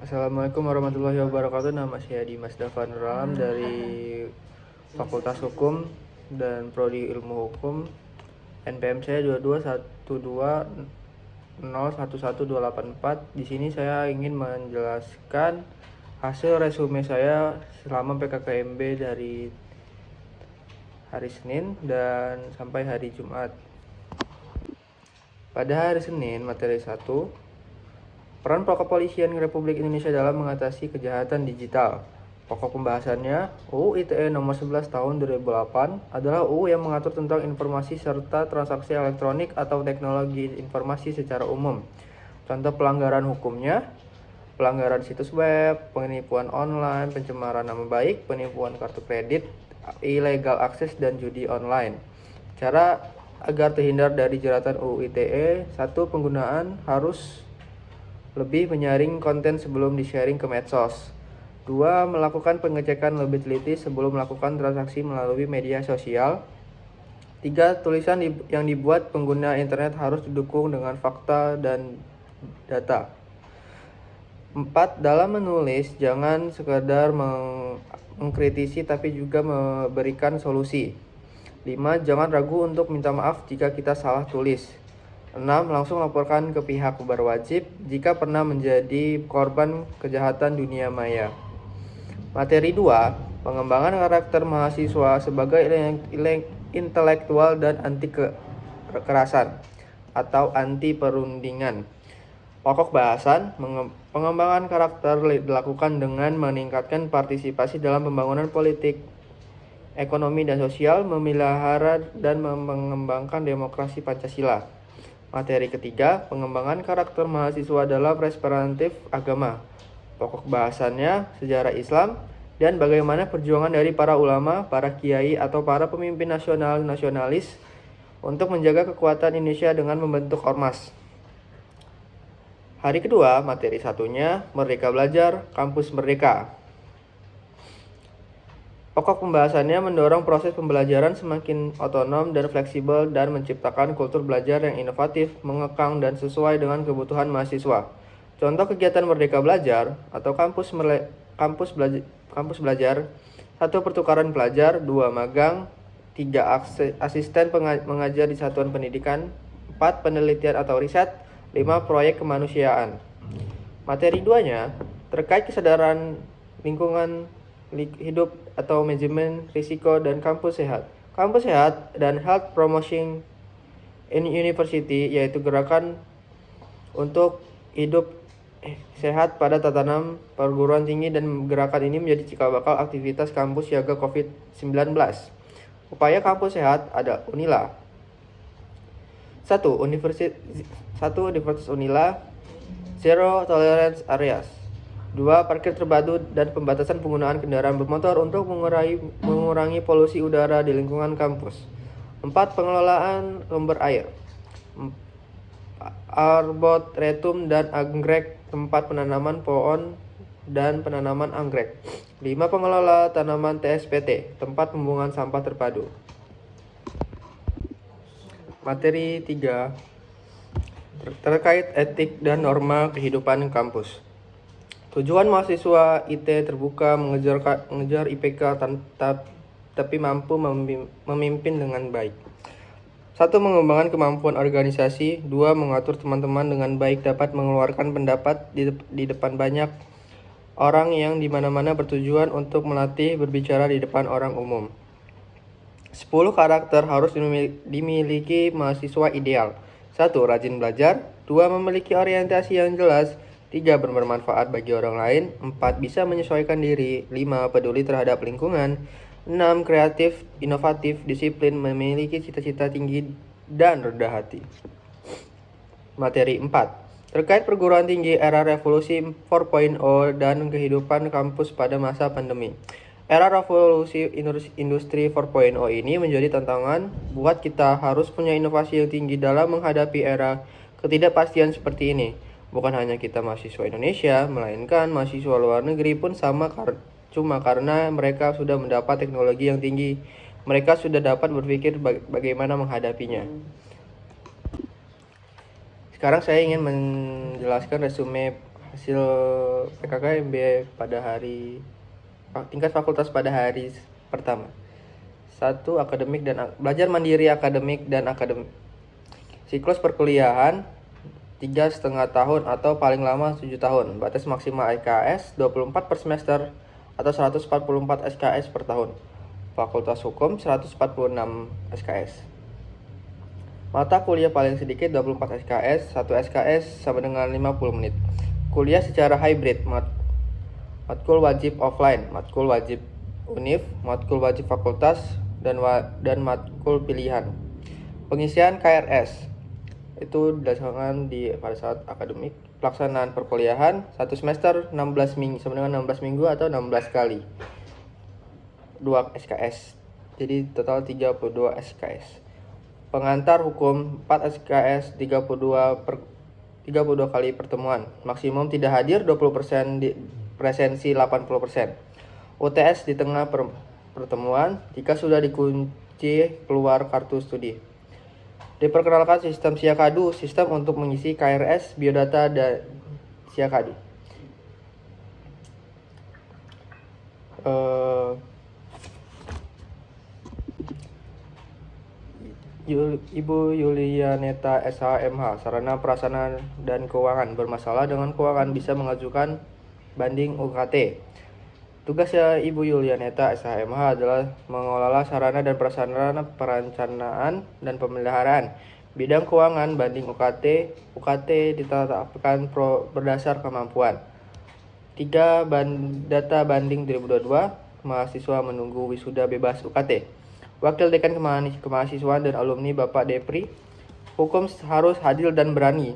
Assalamualaikum warahmatullahi wabarakatuh. Nama saya Dimas Dafan Ram dari Fakultas Hukum dan Prodi Ilmu Hukum. NPM saya 2212011284. Di sini saya ingin menjelaskan hasil resume saya selama PKKMB dari hari Senin dan sampai hari Jumat. Pada hari Senin, materi 1, peran kepolisian Republik Indonesia dalam mengatasi kejahatan digital. Pokok pembahasannya, UU ITE nomor 11 tahun 2008 adalah UU yang mengatur tentang informasi serta transaksi elektronik atau teknologi informasi secara umum. Contoh pelanggaran hukumnya, pelanggaran situs web, penipuan online, pencemaran nama baik, penipuan kartu kredit, illegal akses, dan judi online. Cara agar terhindar dari jeratan UU ITE, 1. Penggunaan harus lebih menyaring konten sebelum di-sharing ke medsos. 2. Melakukan pengecekan lebih teliti sebelum melakukan transaksi melalui media sosial. 3. Tulisan yang dibuat pengguna internet harus didukung dengan fakta dan data. 4. Dalam menulis, jangan sekadar mengkritisi tapi juga memberikan solusi. 5. Jangan ragu untuk minta maaf jika kita salah tulis. 6. Langsung laporkan ke pihak berwajib jika pernah menjadi korban kejahatan dunia maya. Materi 2. Pengembangan karakter mahasiswa sebagai intelektual dan anti kekerasan atau anti perundingan. Pokok bahasan, pengembangan karakter dilakukan dengan meningkatkan partisipasi dalam pembangunan politik, ekonomi dan sosial, memelihara dan mengembangkan demokrasi Pancasila. Materi ketiga, pengembangan karakter mahasiswa dalam perspektif agama. Pokok bahasannya, sejarah Islam dan bagaimana perjuangan dari para ulama, para kiai atau para pemimpin nasionalis untuk menjaga kekuatan Indonesia dengan membentuk ormas. Hari kedua, materi satunya, Merdeka Belajar, Kampus Merdeka. Pokok pembahasannya mendorong proses pembelajaran semakin otonom dan fleksibel dan menciptakan kultur belajar yang inovatif, mengekang, dan sesuai dengan kebutuhan mahasiswa. Contoh kegiatan Merdeka Belajar atau kampus belajar: 1. Pertukaran pelajar, 2. Magang, 3. Asisten mengajar di satuan pendidikan, 4. Penelitian atau riset, 5. Proyek kemanusiaan. Materi 2-nya terkait kesadaran lingkungan hidup atau manajemen risiko dan kampus sehat. Kampus sehat dan health promotion in university, yaitu gerakan untuk hidup sehat pada tatanan perguruan tinggi, dan gerakan ini menjadi cikal bakal aktivitas kampus siaga COVID-19. Upaya kampus sehat ada Unila. 1. Universitas Unila, Zero Tolerance Areas. 2. Parkir terpadu dan pembatasan penggunaan kendaraan bermotor untuk mengurangi polusi udara di lingkungan kampus. 4. Pengelolaan sumber air, arboretum dan anggrek, tempat penanaman pohon dan penanaman anggrek. 5. Pengelola tanaman TSPT, tempat pembuangan sampah terpadu. Materi 3, terkait etik dan norma kehidupan kampus. Tujuan mahasiswa IT terbuka, mengejar IPK tapi mampu memimpin dengan baik. 1. Mengembangkan kemampuan organisasi. 2. Mengatur teman-teman dengan baik, dapat mengeluarkan pendapat di depan banyak orang yang dimana-mana, bertujuan untuk melatih berbicara di depan orang umum. 10. Karakter harus dimiliki mahasiswa ideal. 1. Rajin belajar. 2. Memiliki orientasi yang jelas. 3. Bermanfaat bagi orang lain. 4. Bisa menyesuaikan diri. 5. Peduli terhadap lingkungan. 6. Kreatif, inovatif, disiplin, memiliki cita-cita tinggi, dan rendah hati. Materi 4. Terkait perguruan tinggi era revolusi 4.0 dan kehidupan kampus pada masa pandemi. Era revolusi industri 4.0 ini menjadi tantangan buat kita, harus punya inovasi yang tinggi dalam menghadapi era ketidakpastian seperti ini. Bukan hanya kita mahasiswa Indonesia, melainkan mahasiswa luar negeri pun sama, cuma karena mereka sudah mendapat teknologi yang tinggi, mereka sudah dapat berpikir bagaimana menghadapinya. Sekarang saya ingin menjelaskan resume hasil PKKMB pada hari tingkat fakultas pada hari pertama. 1. Akademik dan belajar mandiri akademik dan akademik. Siklus perkuliahan 3,5 tahun atau paling lama 7 tahun. Batas maksimal SKS 24 per semester atau 144 SKS per tahun. Fakultas Hukum 146 SKS. Mata kuliah paling sedikit 24 SKS, 1 SKS sama dengan 50 menit. Kuliah secara hybrid, matkul wajib offline, matkul wajib univ, matkul wajib fakultas, dan matkul pilihan. Pengisian KRS itu didasarkan pada saat akademik. Pelaksanaan perkuliahan 1 semester 16 minggu sama dengan 16 minggu atau 16 kali 2 SKS. Jadi total 32 SKS. Pengantar hukum 4 SKS 32 kali pertemuan. Maksimum tidak hadir 20%, presensi 80%. UTS di tengah pertemuan jika sudah dikunci keluar kartu studi. Diperkenalkan sistem Siakadu, sistem untuk mengisi KRS, biodata, dan Siakadu. Ibu Yulianeta SHMH, Sarana Prasarana dan Keuangan, bermasalah dengan keuangan bisa mengajukan banding UKT. Tugasnya Ibu Yulianeta SHMH adalah mengelola sarana dan prasarana perencanaan dan pemeliharaan. Bidang keuangan banding UKT. UKT ditetapkan berdasar kemampuan. 3. Data banding 2022. Mahasiswa menunggu wisuda bebas UKT. Wakil Dekan Kemahasiswaan dan alumni Bapak Depri. Hukum harus adil dan berani.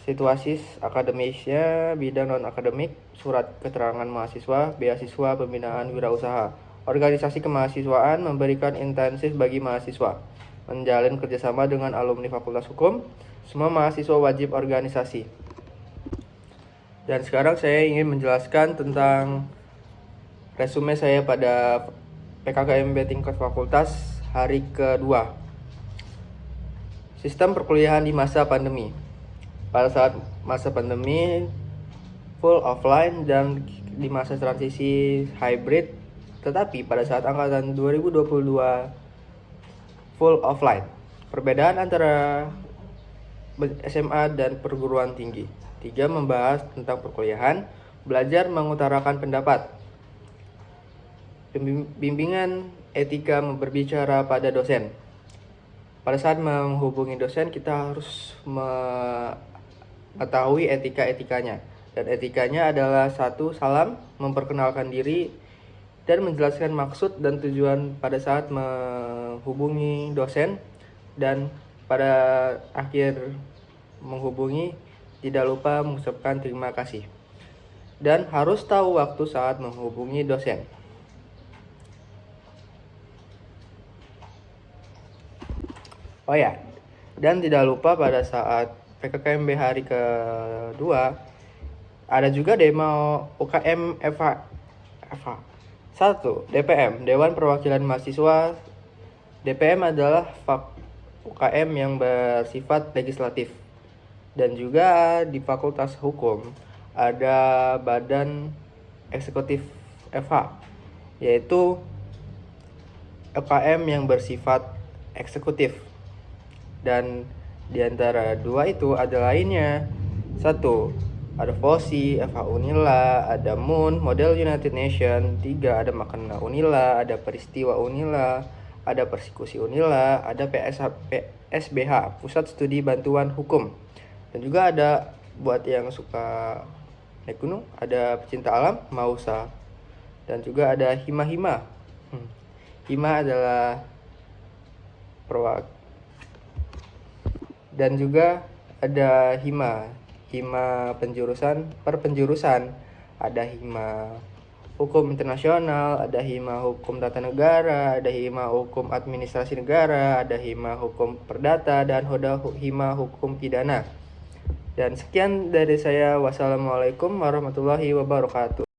Situasi akademisnya, bidang non-akademik, surat keterangan mahasiswa, beasiswa, pembinaan wirausaha. Organisasi kemahasiswaan memberikan intensif bagi mahasiswa. Menjalin kerjasama dengan alumni Fakultas Hukum. Semua mahasiswa wajib organisasi. Dan sekarang saya ingin menjelaskan tentang resume saya pada PKKMB tingkat fakultas hari kedua. Sistem perkuliahan di masa pandemi. Pada saat masa pandemi full offline dan di masa transisi hybrid, tetapi pada saat angkatan 2022 full offline. Perbedaan antara SMA dan perguruan tinggi. 3. Membahas tentang perkuliahan, belajar mengutarakan pendapat. Bimbingan etika berbicara pada dosen. Pada saat menghubungi dosen, kita harus mengetahui etika-etikanya. Dan etikanya adalah 1. Salam, memperkenalkan diri, dan menjelaskan maksud dan tujuan pada saat menghubungi dosen. Dan pada akhir menghubungi, tidak lupa mengucapkan terima kasih. Dan harus tahu waktu saat menghubungi dosen. Oh ya, dan tidak lupa pada saat PKKMB hari kedua ada juga demo UKM FH. 1. DPM, Dewan Perwakilan Mahasiswa. DPM adalah UKM yang bersifat legislatif. Dan juga di Fakultas Hukum ada Badan Eksekutif FH, yaitu UKM yang bersifat eksekutif. Dan di antara dua itu ada lainnya. 1. Ada FOSI, FH Unila, ada MUN, Model United Nation. 3. Ada Makna Unila, ada Peristiwa Unila, ada Persekusi Unila, ada PSBH, Pusat Studi Bantuan Hukum. Dan juga ada buat yang suka naik gunung, ada pecinta alam, Mausa. Dan juga ada Hima-Hima. Hima adalah dan juga ada hima penjurusan, ada hima hukum internasional, ada hima hukum tata negara, ada hima hukum administrasi negara, ada hima hukum perdata, dan hima hukum pidana. Dan sekian dari saya. Wassalamualaikum warahmatullahi wabarakatuh.